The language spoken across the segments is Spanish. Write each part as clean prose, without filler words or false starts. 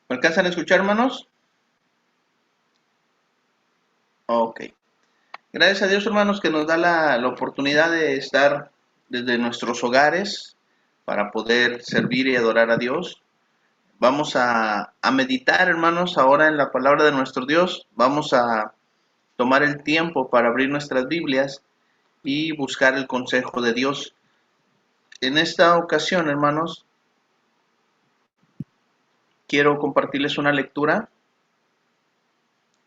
¿Me alcanzan a escuchar, hermanos? Ok. Gracias a Dios, hermanos, que nos da la oportunidad de estar desde nuestros hogares para poder servir y adorar a Dios. Vamos a meditar, hermanos, ahora en la palabra de nuestro Dios. Vamos a tomar el tiempo para abrir nuestras Biblias y buscar el consejo de Dios. En esta ocasión, hermanos, quiero compartirles una lectura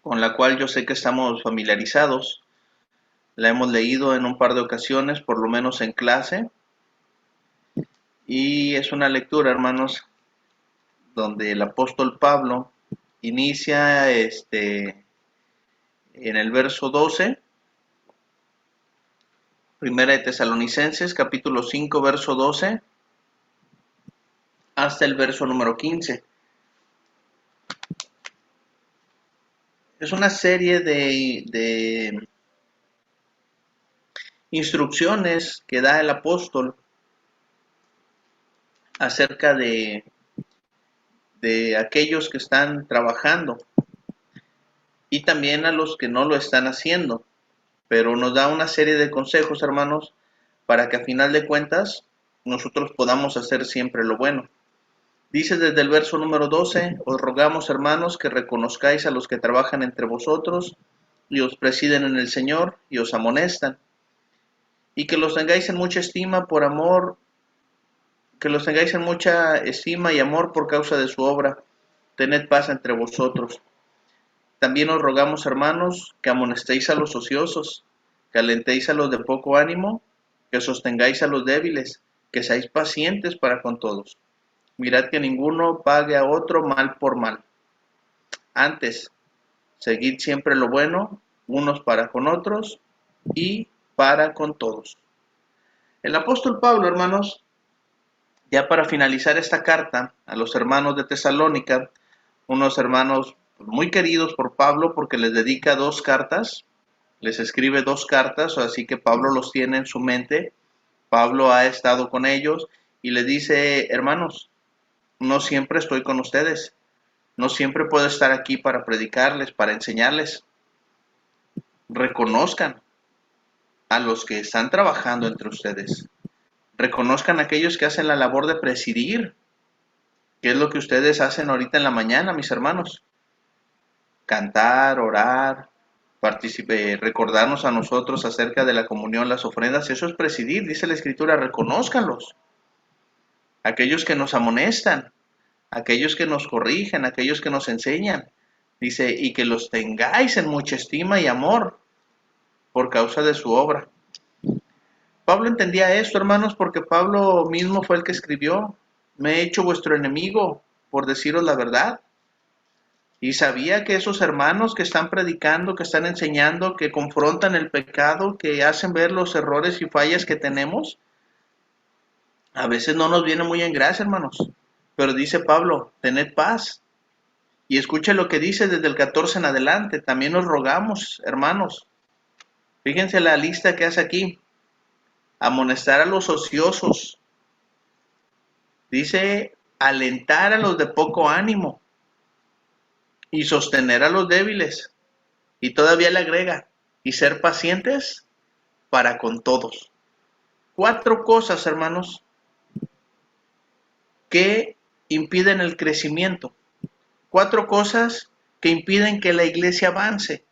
con la cual yo sé que estamos familiarizados. La hemos leído en un par de ocasiones, por lo menos en clase, y es una lectura, hermanos, donde el apóstol Pablo inicia en el verso 12, primera de Tesalonicenses, capítulo 5, verso 12, hasta el verso número 15. Es una serie de instrucciones que da el apóstol acerca de aquellos que están trabajando y también a los que no lo están haciendo, pero nos da una serie de consejos, hermanos, para que a final de cuentas nosotros podamos hacer siempre lo bueno. Dice desde el verso número 12, os rogamos, hermanos, que reconozcáis a los que trabajan entre vosotros y os presiden en el Señor y os amonestan, y que los tengáis en mucha estima por amor, que los tengáis en mucha estima y amor por causa de su obra. Tened paz entre vosotros. También os rogamos, hermanos, que amonestéis a los ociosos, que alentéis a los de poco ánimo, que sostengáis a los débiles, que seáis pacientes para con todos. Mirad que ninguno pague a otro mal por mal. Antes, seguid siempre lo bueno, unos para con otros y para con todos. El apóstol Pablo, hermanos, ya para finalizar esta carta a los hermanos de Tesalónica, unos hermanos muy queridos por Pablo porque les dedica dos cartas, les escribe dos cartas, así que Pablo los tiene en su mente. Pablo ha estado con ellos y les dice, hermanos, no siempre estoy con ustedes, no siempre puedo estar aquí para predicarles, para enseñarles. Reconozcan a los que están trabajando entre ustedes. Reconozcan a aquellos que hacen la labor de presidir, que es lo que ustedes hacen ahorita en la mañana, mis hermanos. Cantar, orar, recordarnos a nosotros acerca de la comunión, las ofrendas, eso es presidir, dice la Escritura, reconózcanlos. Aquellos que nos amonestan, aquellos que nos corrigen, aquellos que nos enseñan, dice, y que los tengáis en mucha estima y amor por causa de su obra. Pablo entendía esto, hermanos, porque Pablo mismo fue el que escribió, me he hecho vuestro enemigo por deciros la verdad. Y sabía que esos hermanos que están predicando, que están enseñando, que confrontan el pecado, que hacen ver los errores y fallas que tenemos, a veces no nos viene muy en gracia, hermanos. Pero dice Pablo, tened paz. Y escuche lo que dice desde el 14 en adelante. También nos rogamos, hermanos. Fíjense la lista que hace aquí. Amonestar a los ociosos. Dice alentar a los de poco ánimo y sostener a los débiles. Y todavía le agrega, y ser pacientes para con todos. Cuatro cosas, hermanos, que impiden el crecimiento. Cuatro cosas que impiden que la iglesia avance.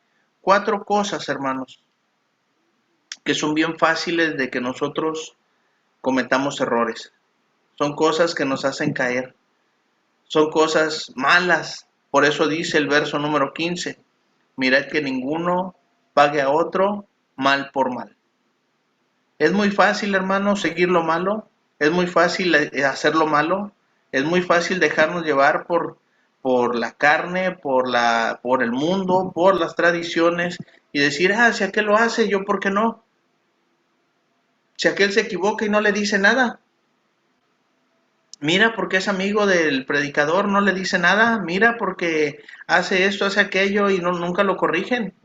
Cuatro cosas, hermanos, que son bien fáciles de que nosotros cometamos errores. Son cosas que nos hacen caer. Son cosas malas. Por eso dice el verso número 15. Mirad que ninguno pague a otro mal por mal. Es muy fácil, hermano, seguir lo malo. Es muy fácil hacer lo malo. Es muy fácil dejarnos llevar por la carne, por el mundo, por las tradiciones y decir, si aquel lo hace, yo por qué no. Si aquel se equivoca y no le dice nada. Mira porque es amigo del predicador, no le dice nada. Mira porque hace esto, hace aquello y nunca lo corrigen.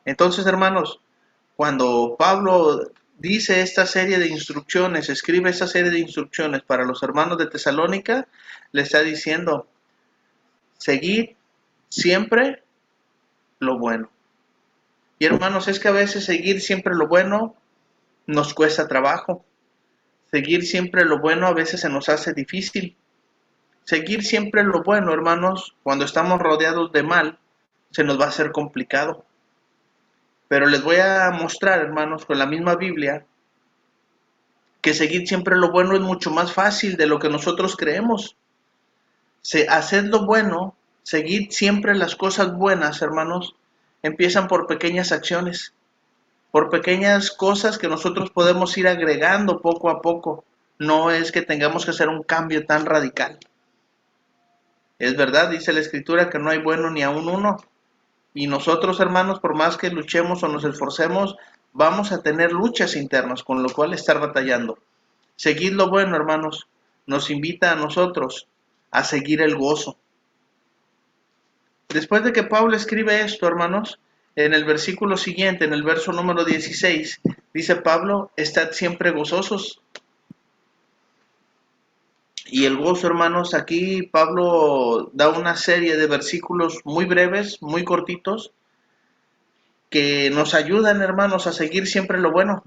Entonces, hermanos, cuando Pablo dice esta serie de instrucciones, escribe esta serie de instrucciones para los hermanos de Tesalónica, le está diciendo, Seguid siempre lo bueno. Y hermanos, es que a veces seguir siempre lo bueno nos cuesta trabajo. Seguir siempre lo bueno a veces se nos hace difícil. Seguir siempre lo bueno, hermanos, cuando estamos rodeados de mal, se nos va a hacer complicado. Pero les voy a mostrar, hermanos, con la misma Biblia, que seguir siempre lo bueno es mucho más fácil de lo que nosotros creemos. Haced lo bueno, seguid siempre las cosas buenas, hermanos, empiezan por pequeñas acciones, por pequeñas cosas que nosotros podemos ir agregando poco a poco. No es que tengamos que hacer un cambio tan radical. Es verdad, dice la Escritura, que no hay bueno ni aun uno. Y nosotros, hermanos, por más que luchemos o nos esforcemos, vamos a tener luchas internas, con lo cual estar batallando. Seguid lo bueno, hermanos, nos invita a nosotros a seguir el gozo. Después de que Pablo escribe esto, hermanos, en el versículo siguiente, en el verso número 16, dice Pablo, estad siempre gozosos. Y el gozo, hermanos, aquí Pablo da una serie de versículos muy breves, muy cortitos, que nos ayudan, hermanos, a seguir siempre lo bueno.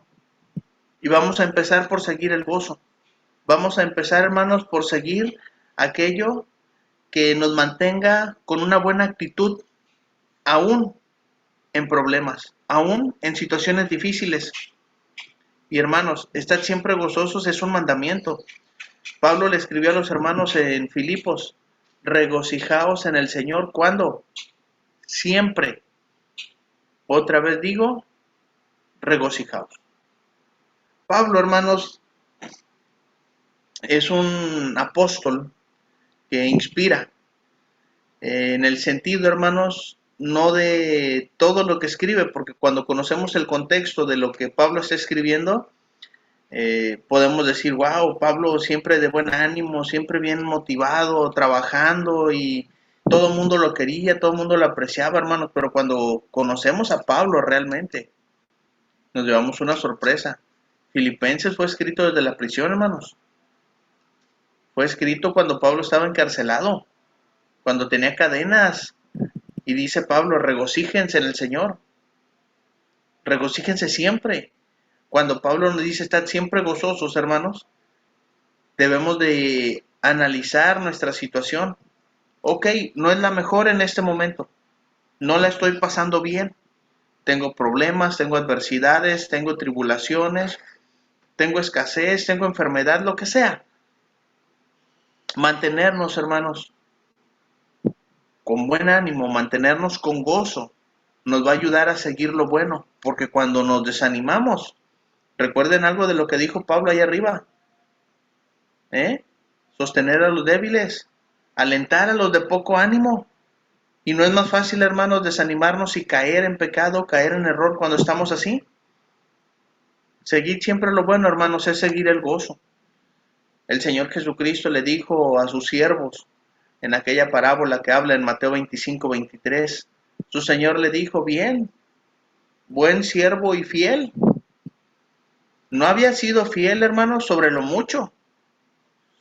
Y vamos a empezar por seguir el gozo. Vamos a empezar, hermanos, por seguir aquello que nos mantenga con una buena actitud, aún en problemas, aún en situaciones difíciles. Y hermanos, estar siempre gozosos es un mandamiento. Pablo le escribió a los hermanos en Filipos, regocijaos en el Señor, ¿cuándo? Siempre. Otra vez digo, regocijaos. Pablo, hermanos, es un apóstol que inspira, en el sentido, hermanos, no de todo lo que escribe, porque cuando conocemos el contexto de lo que Pablo está escribiendo, podemos decir, wow, Pablo siempre de buen ánimo, siempre bien motivado, trabajando, y todo el mundo lo quería, todo el mundo lo apreciaba, hermanos, pero cuando conocemos a Pablo realmente, nos llevamos una sorpresa. Filipenses fue escrito desde la prisión, hermanos. Fue escrito cuando Pablo estaba encarcelado, cuando tenía cadenas. Y dice Pablo, regocíjense en el Señor. Regocíjense siempre. Cuando Pablo nos dice, estad siempre gozosos, hermanos, debemos de analizar nuestra situación. Ok, no es la mejor en este momento. No la estoy pasando bien. Tengo problemas, tengo adversidades, tengo tribulaciones, tengo escasez, tengo enfermedad, lo que sea. Mantenernos, hermanos, con buen ánimo, mantenernos con gozo, nos va a ayudar a seguir lo bueno, porque cuando nos desanimamos, recuerden algo de lo que dijo Pablo ahí arriba, sostener a los débiles, alentar a los de poco ánimo. Y no es más fácil, hermanos, desanimarnos y caer en pecado, caer en error cuando estamos así. Seguir siempre lo bueno, hermanos, es seguir el gozo. El Señor Jesucristo le dijo a sus siervos, en aquella parábola que habla en Mateo 25-23, su Señor le dijo, bien, buen siervo y fiel. No había sido fiel, hermanos, sobre lo mucho,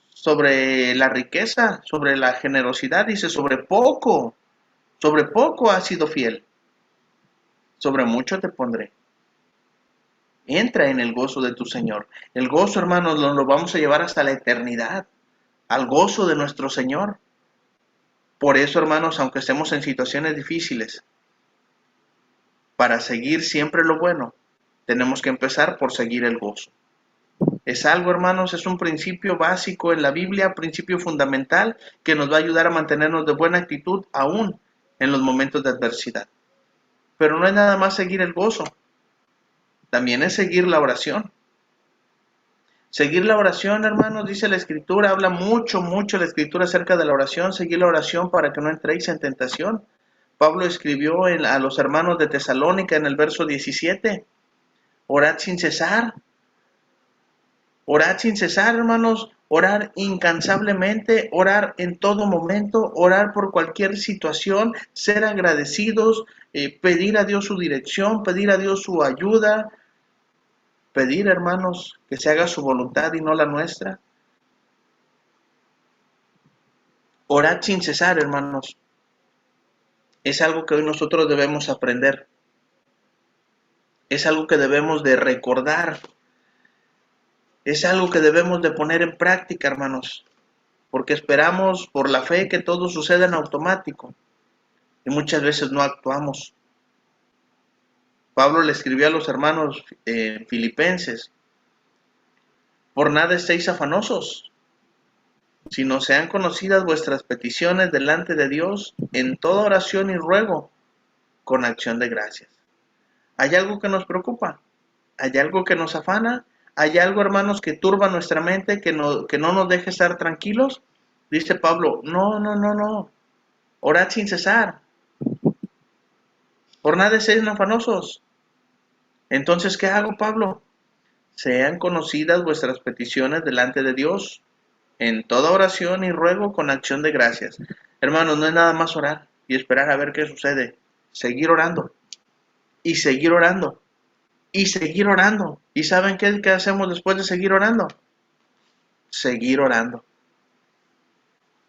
sobre la riqueza, sobre la generosidad, dice, sobre poco has sido fiel, sobre mucho te pondré. Entra en el gozo de tu Señor. El gozo, hermanos, lo vamos a llevar hasta la eternidad, al gozo de nuestro Señor. Por eso, hermanos, aunque estemos en situaciones difíciles, para seguir siempre lo bueno, tenemos que empezar por seguir el gozo. Es algo, hermanos, es un principio básico en la Biblia, principio fundamental, que nos va a ayudar a mantenernos de buena actitud aún en los momentos de adversidad. Pero no es nada más seguir el gozo, también es seguir la oración. Seguir la oración, hermanos, dice la Escritura, habla mucho la Escritura acerca de la oración, seguir la oración para que no entréis en tentación. Pablo escribió a los hermanos de Tesalónica en el verso 17, orad sin cesar, hermanos, orar incansablemente, orar en todo momento, orar por cualquier situación, ser agradecidos, pedir a Dios su dirección, pedir a Dios su ayuda, pedir, hermanos, que se haga su voluntad y no la nuestra. Orad sin cesar, hermanos. Es algo que hoy nosotros debemos aprender. Es algo que debemos de recordar. Es algo que debemos de poner en práctica, hermanos. Porque esperamos por la fe que todo suceda en automático. Y muchas veces no actuamos. Pablo le escribió a los hermanos filipenses: por nada estéis afanosos, sino sean conocidas vuestras peticiones delante de Dios en toda oración y ruego, con acción de gracias. ¿Hay algo que nos preocupa? ¿Hay algo que nos afana? ¿Hay algo, hermanos, que turba nuestra mente, que no nos deje estar tranquilos? Dice Pablo: no. Orad sin cesar. Por nada estéis afanosos. Entonces, ¿qué hago, Pablo? Sean conocidas vuestras peticiones delante de Dios en toda oración y ruego con acción de gracias. Hermanos, no es nada más orar y esperar a ver qué sucede. Seguir orando y seguir orando y seguir orando. ¿Y saben qué hacemos después de seguir orando? Seguir orando.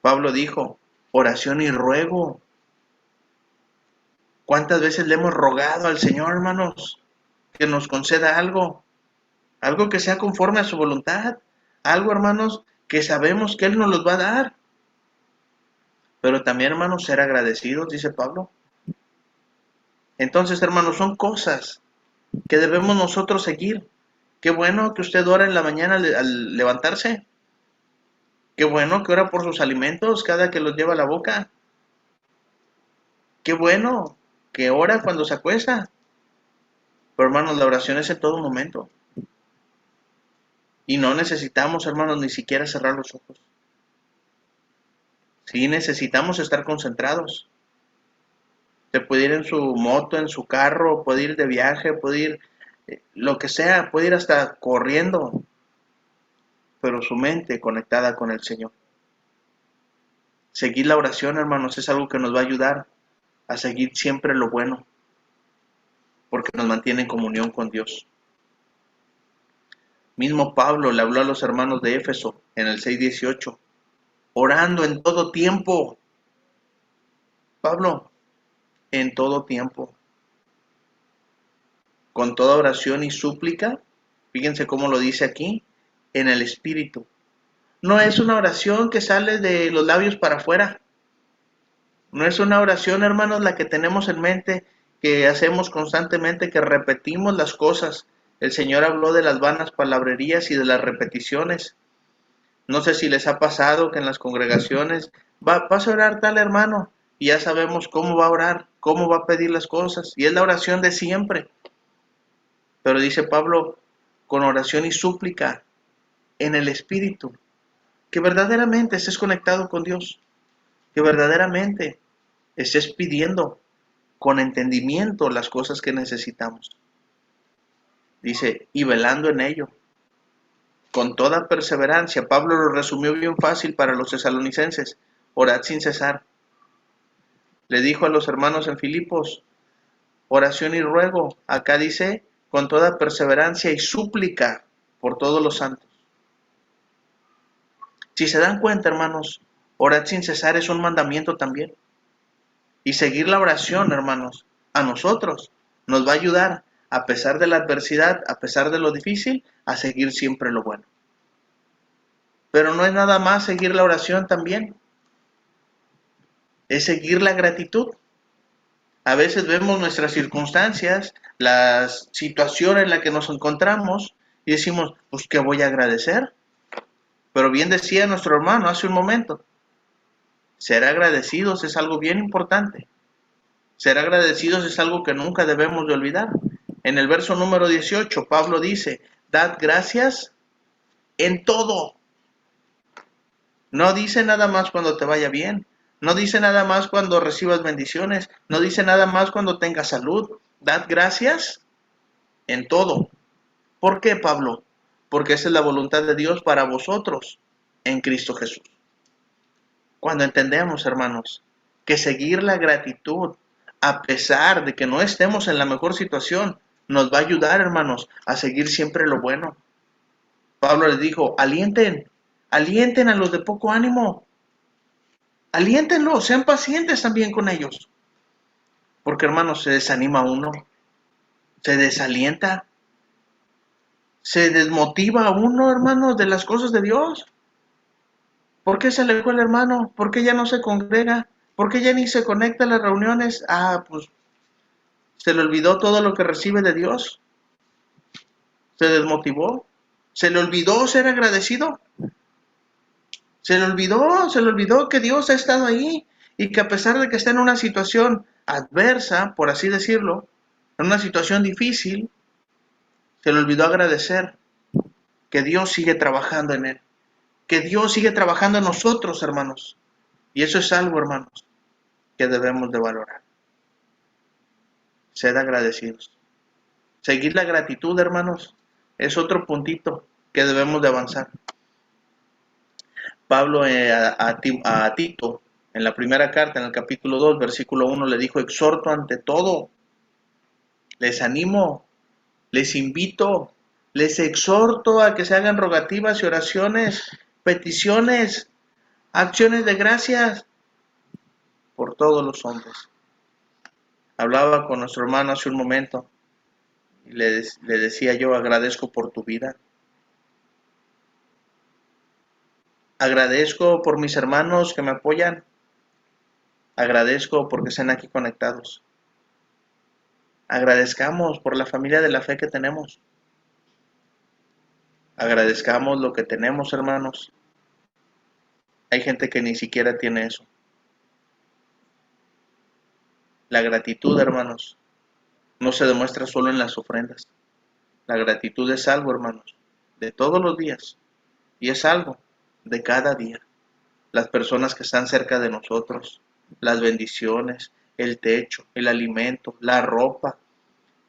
Pablo dijo: oración y ruego. ¿Cuántas veces le hemos rogado al Señor, hermanos, que nos conceda algo? Algo que sea conforme a su voluntad. Algo, hermanos, que sabemos que Él nos los va a dar. Pero también, hermanos, ser agradecidos, dice Pablo. Entonces, hermanos, son cosas que debemos nosotros seguir. Qué bueno que usted ora en la mañana al levantarse. Qué bueno que ora por sus alimentos cada que los lleva a la boca. Qué bueno que ora cuando se acuesta. Pero, hermanos, la oración es en todo momento. Y no necesitamos, hermanos, ni siquiera cerrar los ojos. Sí necesitamos estar concentrados. Se puede ir en su moto, en su carro, puede ir de viaje, puede ir lo que sea, puede ir hasta corriendo, pero su mente conectada con el Señor. Seguir la oración, hermanos, es algo que nos va a ayudar a seguir siempre lo bueno, porque nos mantiene en comunión con Dios. Mismo Pablo le habló a los hermanos de Éfeso en el 6:18, orando en todo tiempo. Pablo, en todo tiempo, con toda oración y súplica, fíjense cómo lo dice aquí, en el Espíritu. No es una oración que sale de los labios para afuera. No es una oración, hermanos, la que tenemos en mente, que hacemos constantemente, que repetimos las cosas. El Señor habló de las vanas palabrerías y de las repeticiones. No sé si les ha pasado que en las congregaciones vas a orar tal hermano y ya sabemos cómo va a orar, cómo va a pedir las cosas. Y es la oración de siempre. Pero dice Pablo, con oración y súplica en el Espíritu, que verdaderamente estés conectado con Dios, que verdaderamente estés pidiendo con entendimiento las cosas que necesitamos. Dice, y velando en ello, con toda perseverancia. Pablo lo resumió bien fácil para los tesalonicenses: orad sin cesar. Le dijo a los hermanos en Filipos, oración y ruego. Acá dice, con toda perseverancia y súplica por todos los santos. Si se dan cuenta, hermanos, orad sin cesar es un mandamiento también. Y seguir la oración, hermanos, a nosotros nos va a ayudar, a pesar de la adversidad, a pesar de lo difícil, a seguir siempre lo bueno. Pero no es nada más seguir la oración también, es seguir la gratitud. A veces vemos nuestras circunstancias, la situación en la que nos encontramos y decimos, pues, ¿qué voy a agradecer? Pero bien decía nuestro hermano hace un momento, ser agradecidos es algo bien importante. Ser agradecidos es algo que nunca debemos de olvidar. En el verso número 18, Pablo dice, dad gracias en todo. No dice nada más cuando te vaya bien. No dice nada más cuando recibas bendiciones. No dice nada más cuando tengas salud. Dad gracias en todo. ¿Por qué, Pablo? Porque esa es la voluntad de Dios para vosotros en Cristo Jesús. Cuando entendemos, hermanos, que seguir la gratitud, a pesar de que no estemos en la mejor situación, nos va a ayudar, hermanos, a seguir siempre lo bueno. Pablo les dijo, alienten a los de poco ánimo. Aliéntenlos, sean pacientes también con ellos. Porque, hermanos, se desanima uno, se desalienta, se desmotiva uno, hermanos, de las cosas de Dios. ¿Por qué se alejó el hermano? ¿Por qué ya no se congrega? ¿Por qué ya ni se conecta a las reuniones? Ah, pues se le olvidó todo lo que recibe de Dios. Se desmotivó. Se le olvidó ser agradecido. Se le olvidó que Dios ha estado ahí y que a pesar de que está en una situación adversa, por así decirlo, en una situación difícil, se le olvidó agradecer que Dios sigue trabajando en él, que Dios sigue trabajando en nosotros, hermanos. Y eso es algo, hermanos, que debemos de valorar. Ser agradecidos. Seguir la gratitud, hermanos, es otro puntito que debemos de avanzar. Pablo a Tito, en la primera carta, en el capítulo 2, versículo 1, le dijo: exhorto ante todo, les animo, les invito, les exhorto a que se hagan rogativas y oraciones, peticiones, acciones de gracias por todos los hombres. Hablaba con nuestro hermano hace un momento y le decía yo: agradezco por tu vida. Agradezco por mis hermanos que me apoyan. Agradezco porque están aquí conectados. Agradezcamos por la familia de la fe que tenemos. Agradezcamos lo que tenemos, hermanos. Hay gente que ni siquiera tiene eso. La gratitud, hermanos, no se demuestra solo en las ofrendas. La gratitud es algo, hermanos, de todos los días. Y es algo de cada día. Las personas que están cerca de nosotros, las bendiciones, el techo, el alimento, la ropa.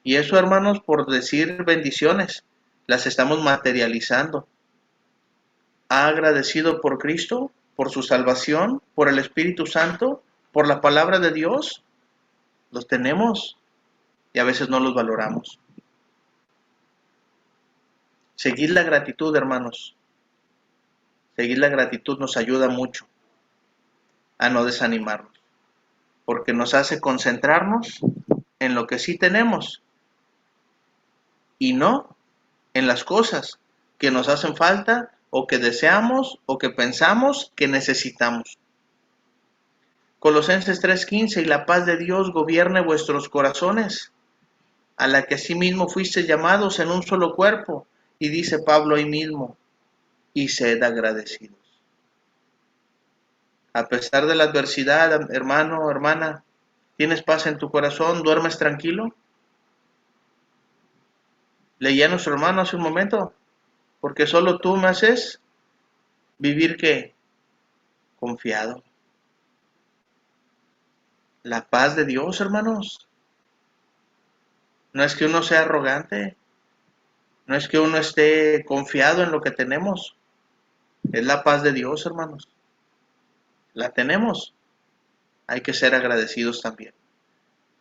Y eso, hermanos, por decir bendiciones, las estamos materializando. ¿Ha agradecido por Cristo, por su salvación, por el Espíritu Santo, por la palabra de Dios? Los tenemos y a veces no los valoramos. Seguir la gratitud, hermanos. Seguir la gratitud nos ayuda mucho a no desanimarnos, porque nos hace concentrarnos en lo que sí tenemos y no en las cosas que nos hacen falta o que deseamos o que pensamos que necesitamos. Colosenses 3:15: y la paz de Dios gobierne vuestros corazones, a la que asimismo fuisteis llamados en un solo cuerpo. Y dice Pablo ahí mismo: y sed agradecidos. A pesar de la adversidad, hermano, hermana, ¿tienes paz en tu corazón? ¿Duermes tranquilo? Leía a nuestro hermano hace un momento: porque solo tú me haces vivir, ¿qué? Confiado. La paz de Dios, hermanos. No es que uno sea arrogante, no es que uno esté confiado en lo que tenemos. Es la paz de Dios, hermanos. La tenemos. Hay que ser agradecidos también.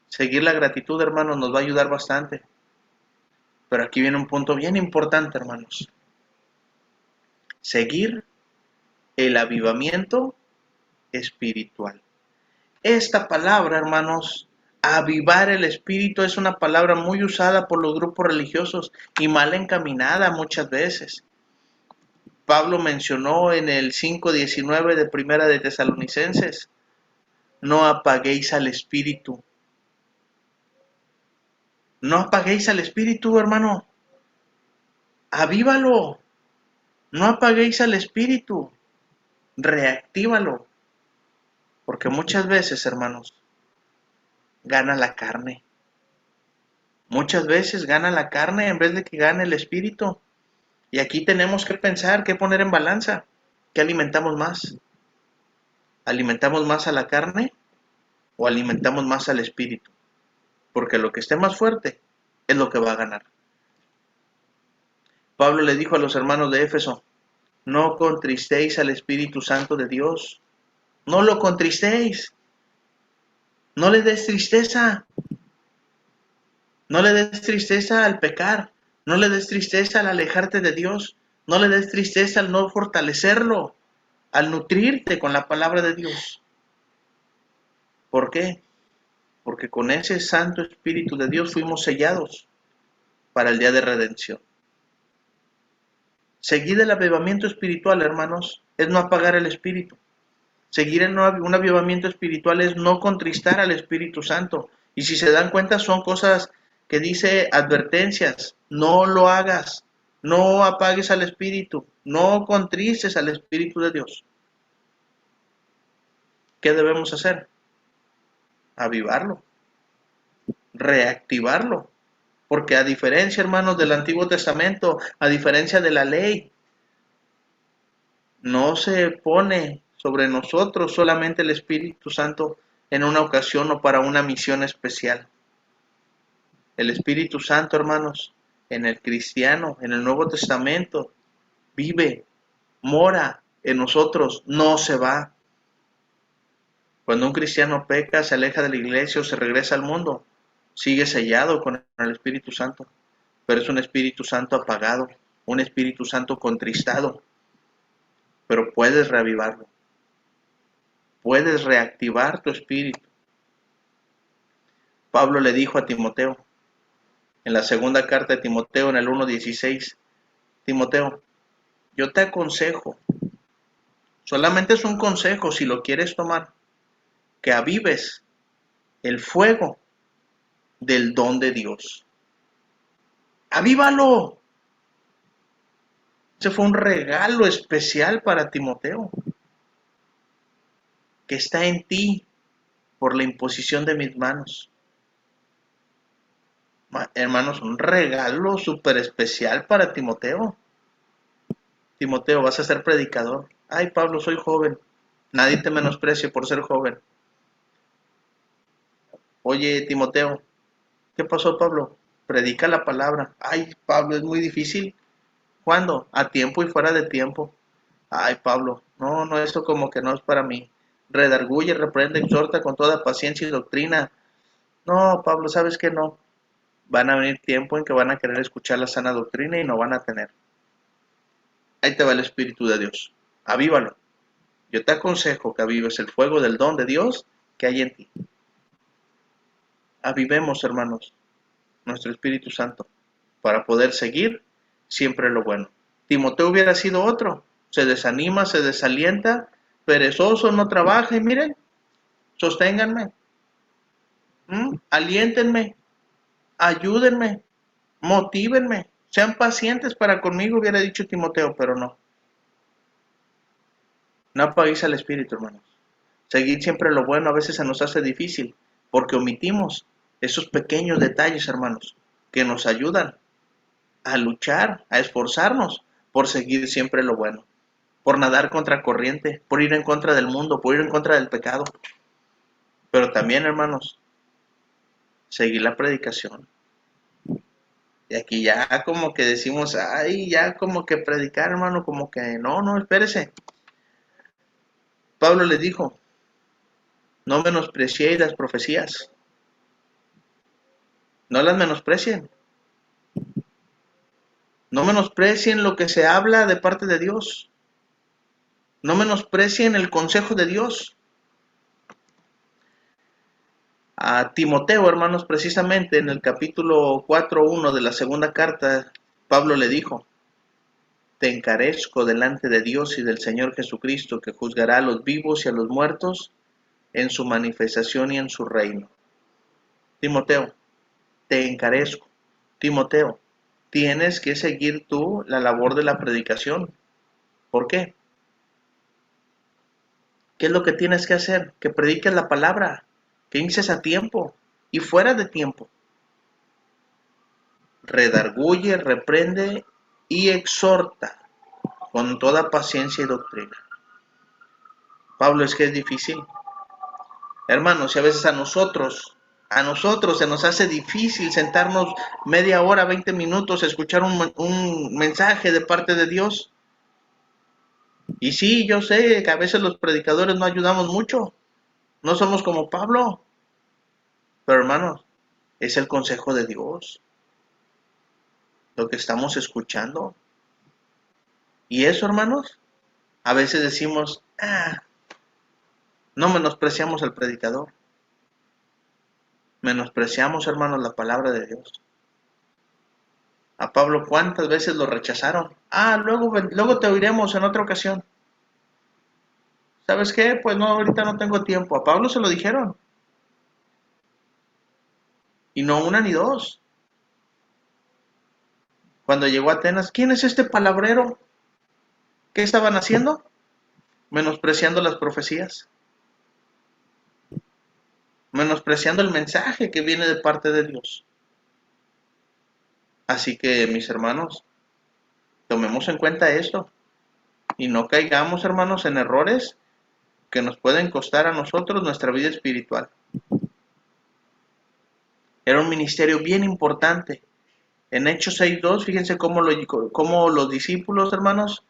Seguir la gratitud, hermanos, nos va a ayudar bastante. Pero aquí viene un punto bien importante, hermanos. Seguir el avivamiento espiritual. Esta palabra, hermanos, avivar el espíritu, es una palabra muy usada por los grupos religiosos y mal encaminada muchas veces. Pablo mencionó en el 5:19 de Primera de Tesalonicenses: no apaguéis al espíritu. No apaguéis al espíritu, hermano. Avívalo. No apaguéis al espíritu. Reactívalo. Porque muchas veces, hermanos, gana la carne. Muchas veces gana la carne en vez de que gane el espíritu. Y aquí tenemos que pensar, que poner en balanza. ¿Qué alimentamos más? ¿Alimentamos más a la carne o alimentamos más al espíritu? Porque lo que esté más fuerte es lo que va a ganar. Pablo le dijo a los hermanos de Éfeso: no contristéis al Espíritu Santo de Dios. No lo contristéis. No le des tristeza. No le des tristeza al pecar. No le des tristeza al alejarte de Dios. No le des tristeza al no fortalecerlo, al nutrirte con la palabra de Dios. ¿Por qué? porque con ese Santo Espíritu de Dios fuimos sellados para el día de redención. Seguir el avivamiento espiritual, hermanos, es no apagar el Espíritu. Seguir en un avivamiento espiritual es no contristar al Espíritu Santo. Y si se dan cuenta, son cosas que dice advertencias. No lo hagas. No apagues al Espíritu. No contristes al Espíritu de Dios. ¿Qué debemos hacer? Avivarlo. Reactivarlo. Porque a diferencia, hermanos, del Antiguo Testamento, a diferencia de la ley, no se pone sobre nosotros solamente el Espíritu Santo en una ocasión o para una misión especial. El Espíritu Santo, hermanos, en el cristiano, en el Nuevo Testamento, vive, mora en nosotros, no se va. Cuando un cristiano peca, se aleja de la iglesia o se regresa al mundo, sigue sellado con el Espíritu Santo, pero es un Espíritu Santo apagado, un Espíritu Santo contristado, pero puedes reavivarlo, puedes reactivar tu espíritu. Pablo le dijo a Timoteo, en la segunda carta de Timoteo, en el 1:16, Timoteo, yo te aconsejo, solamente es un consejo si lo quieres tomar, que avives el fuego del don de Dios. ¡Avívalo! Ese fue un regalo especial para Timoteo, que está en ti por la imposición de mis manos. Hermanos, un regalo súper especial para Timoteo. Timoteo, vas a ser predicador. Ay, Pablo, soy joven. Nadie te menosprecie por ser joven. Oye, Timoteo, ¿qué pasó, Pablo? Predica la palabra. Ay, Pablo, es muy difícil. ¿Cuándo? A tiempo y fuera de tiempo. Ay, Pablo, no, eso como que no es para mí. Redarguye, reprende, exhorta con toda paciencia y doctrina. No, Pablo, ¿sabes qué? No. Van a venir tiempo en que van a querer escuchar la sana doctrina y no van a tener. Ahí te va el Espíritu de Dios. Avívalo. Yo te aconsejo que avives el fuego del don de Dios que hay en ti. Avivemos, hermanos, nuestro Espíritu Santo para poder seguir siempre lo bueno. Timoteo hubiera sido otro. Se desanima, se desalienta, perezoso, no trabaja y miren, sosténganme, aliéntenme, ayúdenme, motívenme, sean pacientes para conmigo, hubiera dicho Timoteo, pero no. No apaguéis al Espíritu, hermanos. Seguir siempre lo bueno a veces se nos hace difícil porque omitimos esos pequeños detalles, hermanos, que nos ayudan a luchar, a esforzarnos por seguir siempre lo bueno, por nadar contra corriente, por ir en contra del mundo, por ir en contra del pecado. Pero también, hermanos, seguir la predicación. Y aquí ya como que decimos, ay, ya como que predicar, hermano, como que no, espérese. Pablo les dijo, no menospreciéis las profecías. No las menosprecien. No menosprecien lo que se habla de parte de Dios. No menosprecien el consejo de Dios. A Timoteo, hermanos, precisamente en el capítulo 4:1 de la segunda carta, Pablo le dijo, te encarezco delante de Dios y del Señor Jesucristo, que juzgará a los vivos y a los muertos en su manifestación y en su reino. Timoteo, te encarezco. Timoteo, tienes que seguir tú la labor de la predicación. ¿Por qué? ¿Qué es lo que tienes que hacer? Que prediques la palabra, que inces a tiempo y fuera de tiempo. Redarguye, reprende y exhorta con toda paciencia y doctrina. Pablo, es que es difícil. Hermanos, y a veces a nosotros se nos hace difícil sentarnos media hora, 20 minutos, a escuchar un mensaje de parte de Dios. Y sí, yo sé que a veces los predicadores no ayudamos mucho. No somos como Pablo. Pero hermanos, es el consejo de Dios lo que estamos escuchando. Y eso, hermanos, a veces decimos, no menospreciamos al predicador. Menospreciamos, hermanos, la palabra de Dios. A Pablo, ¿cuántas veces lo rechazaron? Luego te oiremos en otra ocasión. ¿Sabes qué? Pues no, ahorita no tengo tiempo. A Pablo se lo dijeron. Y no una ni dos. Cuando llegó a Atenas, ¿quién es este palabrero? ¿Qué estaban haciendo? Menospreciando las profecías. Menospreciando el mensaje que viene de parte de Dios. Así que, mis hermanos, tomemos en cuenta esto. Y no caigamos, hermanos, en errores que nos pueden costar a nosotros nuestra vida espiritual. Era un ministerio bien importante. En Hechos 6:2, fíjense cómo los discípulos, hermanos,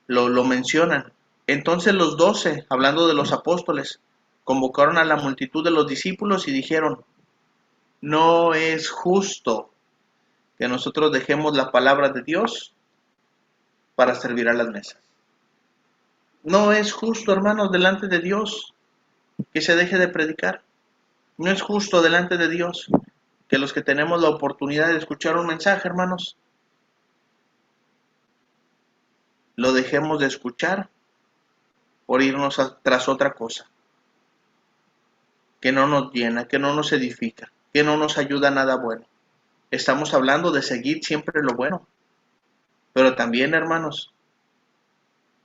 lo mencionan. Entonces los 12, hablando de los apóstoles, convocaron a la multitud de los discípulos y dijeron, no es justo que nosotros dejemos la palabra de Dios para servir a las mesas. No es justo, hermanos, delante de Dios que se deje de predicar. No es justo delante de Dios que los que tenemos la oportunidad de escuchar un mensaje, hermanos, lo dejemos de escuchar por irnos tras otra cosa que no nos llena, que no nos edifica, que no nos ayuda a nada bueno. Estamos hablando de seguir siempre lo bueno, pero también, hermanos,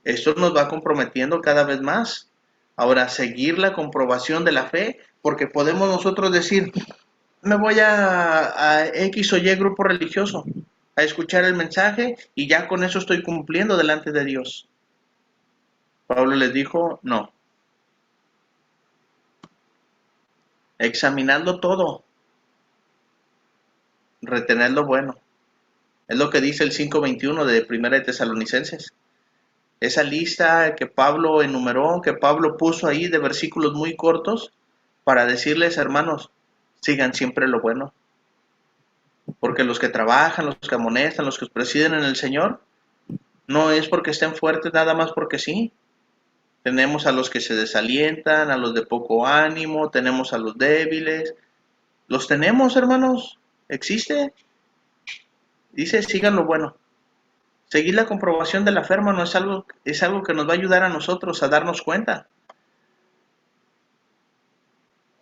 esto nos va comprometiendo cada vez más. Ahora, seguir la comprobación de la fe, porque podemos nosotros decir, me voy a X o Y grupo religioso a escuchar el mensaje y ya con eso estoy cumpliendo delante de Dios. Pablo les dijo, no. Examinando todo, retener lo bueno. Es lo que dice el 5:21 de Primera de Tesalonicenses. Esa lista que Pablo enumeró, que Pablo puso ahí de versículos muy cortos para decirles, hermanos, sigan siempre lo bueno. Porque los que trabajan, los que amonestan, los que os presiden en el Señor, no es porque estén fuertes nada más porque sí. Tenemos a los que se desalientan, a los de poco ánimo, tenemos a los débiles. Los tenemos, hermanos. Existe. Dice, sigan lo bueno. Seguir la comprobación de la fe, hermano, es algo que nos va a ayudar a nosotros a darnos cuenta.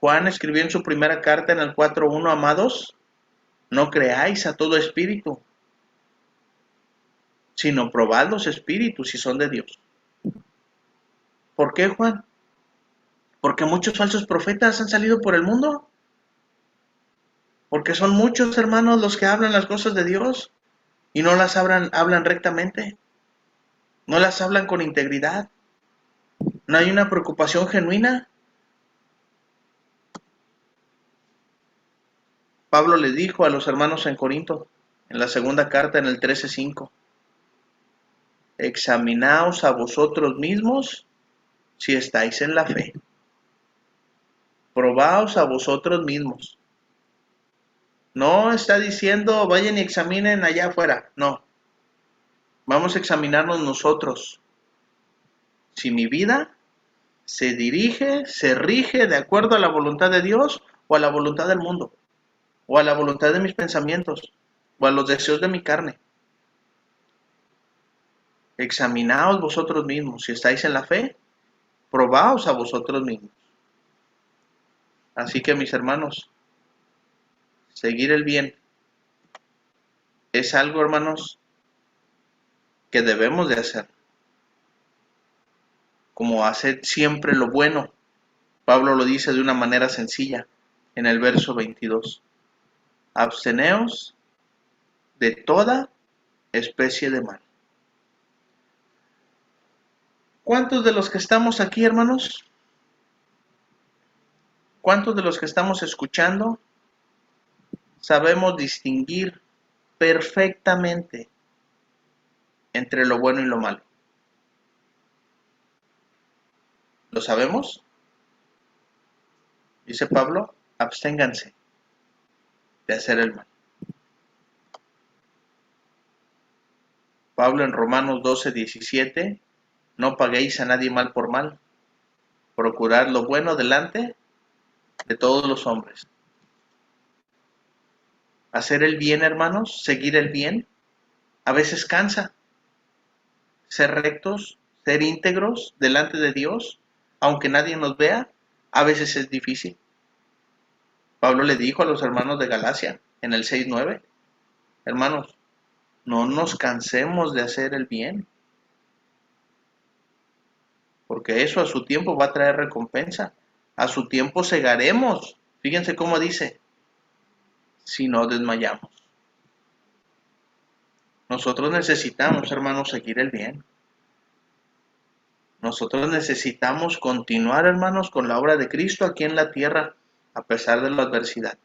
Juan escribió en su primera carta en el 4:1, amados, no creáis a todo espíritu, sino probad los espíritus si son de Dios. ¿Por qué, Juan? Porque muchos falsos profetas han salido por el mundo. Porque son muchos, hermanos, los que hablan las cosas de Dios y no las hablan rectamente. No las hablan con integridad. No hay una preocupación genuina. Pablo le dijo a los hermanos en Corinto, en la segunda carta, en el 13:5, examinaos a vosotros mismos si estáis en la fe. Probaos a vosotros mismos. No está diciendo vayan y examinen allá afuera. No. Vamos a examinarnos nosotros. Si mi vida se rige de acuerdo a la voluntad de Dios o a la voluntad del mundo, o a la voluntad de mis pensamientos, o a los deseos de mi carne. Examinaos vosotros mismos. Si estáis en la fe, probaos a vosotros mismos. Así que, mis hermanos, seguir el bien es algo, hermanos, que debemos de hacer. Como hacer siempre lo bueno. Pablo lo dice de una manera sencilla en el verso 22. Absteneos de toda especie de mal. ¿Cuántos de los que estamos aquí, hermanos? ¿Cuántos de los que estamos escuchando sabemos distinguir perfectamente entre lo bueno y lo malo? ¿Lo sabemos? Dice Pablo, absténganse de hacer el mal. Pablo en Romanos 12:17, no paguéis a nadie mal por mal, procurad lo bueno delante de todos los hombres. Hacer el bien, hermanos, seguir el bien, a veces cansa. Ser rectos, ser íntegros delante de Dios, aunque nadie nos vea, a veces es difícil. Pablo le dijo a los hermanos de Galacia en el 6:9, hermanos, no nos cansemos de hacer el bien, porque eso a su tiempo va a traer recompensa. A su tiempo segaremos. Fíjense cómo dice, si no desmayamos. Nosotros necesitamos, hermanos, seguir el bien. Nosotros necesitamos continuar, hermanos, con la obra de Cristo aquí en la tierra, a pesar de la adversidad.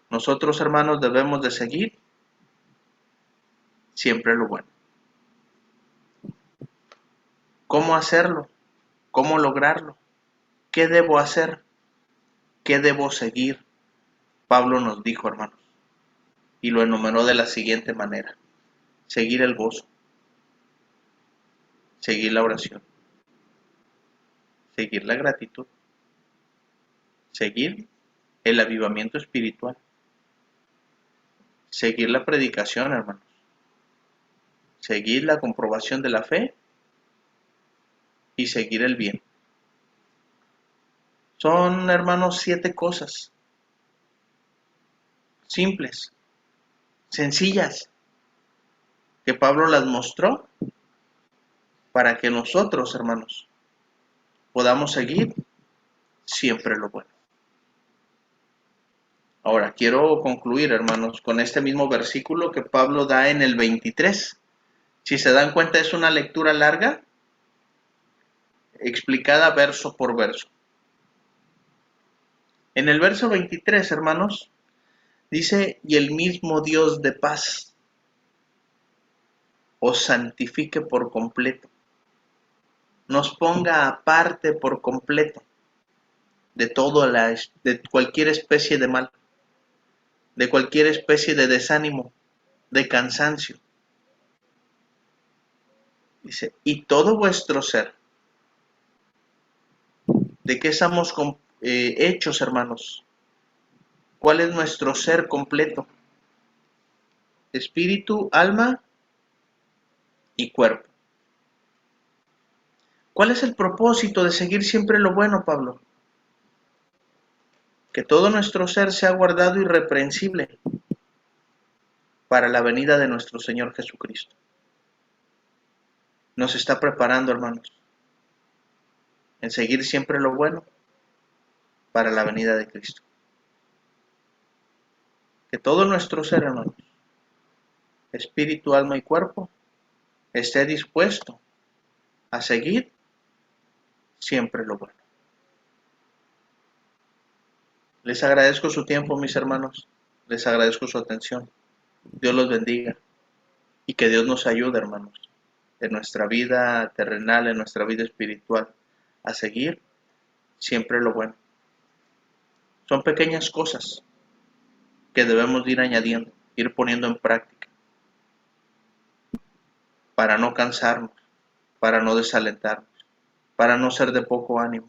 Nosotros, hermanos, debemos de seguir siempre lo bueno. ¿Cómo hacerlo? ¿Cómo lograrlo? ¿Qué debo hacer? ¿Qué debo seguir? Pablo nos dijo, hermanos, y lo enumeró de la siguiente manera. Seguir el gozo, seguir la oración, seguir la gratitud, seguir el avivamiento espiritual, seguir la predicación, hermanos, seguir la comprobación de la fe y seguir el bien. Son, hermanos, 7 cosas simples, sencillas, que Pablo las mostró para que nosotros, hermanos, podamos seguir siempre lo bueno. Ahora, quiero concluir, hermanos, con este mismo versículo que Pablo da en el 23. Si se dan cuenta, es una lectura larga, explicada verso por verso. En el verso 23, hermanos, dice, y el mismo Dios de paz os santifique por completo, nos ponga aparte por completo de cualquier especie de mal, de cualquier especie de desánimo, de cansancio. Dice, y todo vuestro ser. ¿De qué estamos hechos, hermanos? ¿Cuál es nuestro ser completo? Espíritu, alma y cuerpo. ¿Cuál es el propósito de seguir siempre lo bueno, Pablo? Que todo nuestro ser sea guardado irreprensible para la venida de nuestro Señor Jesucristo. Nos está preparando, hermanos, en seguir siempre lo bueno para la venida de Cristo. Que todo nuestro ser, hermanos, espíritu, alma y cuerpo, esté dispuesto a seguir siempre lo bueno. Les agradezco su tiempo, mis hermanos. Les agradezco su atención. Dios los bendiga y que Dios nos ayude, hermanos, en nuestra vida terrenal, en nuestra vida espiritual, a seguir siempre lo bueno. Son pequeñas cosas que debemos ir añadiendo, ir poniendo en práctica, para no cansarnos, para no desalentarnos, para no ser de poco ánimo.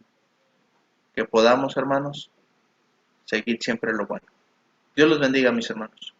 Que podamos, hermanos, seguir siempre lo bueno. Dios los bendiga, mis hermanos.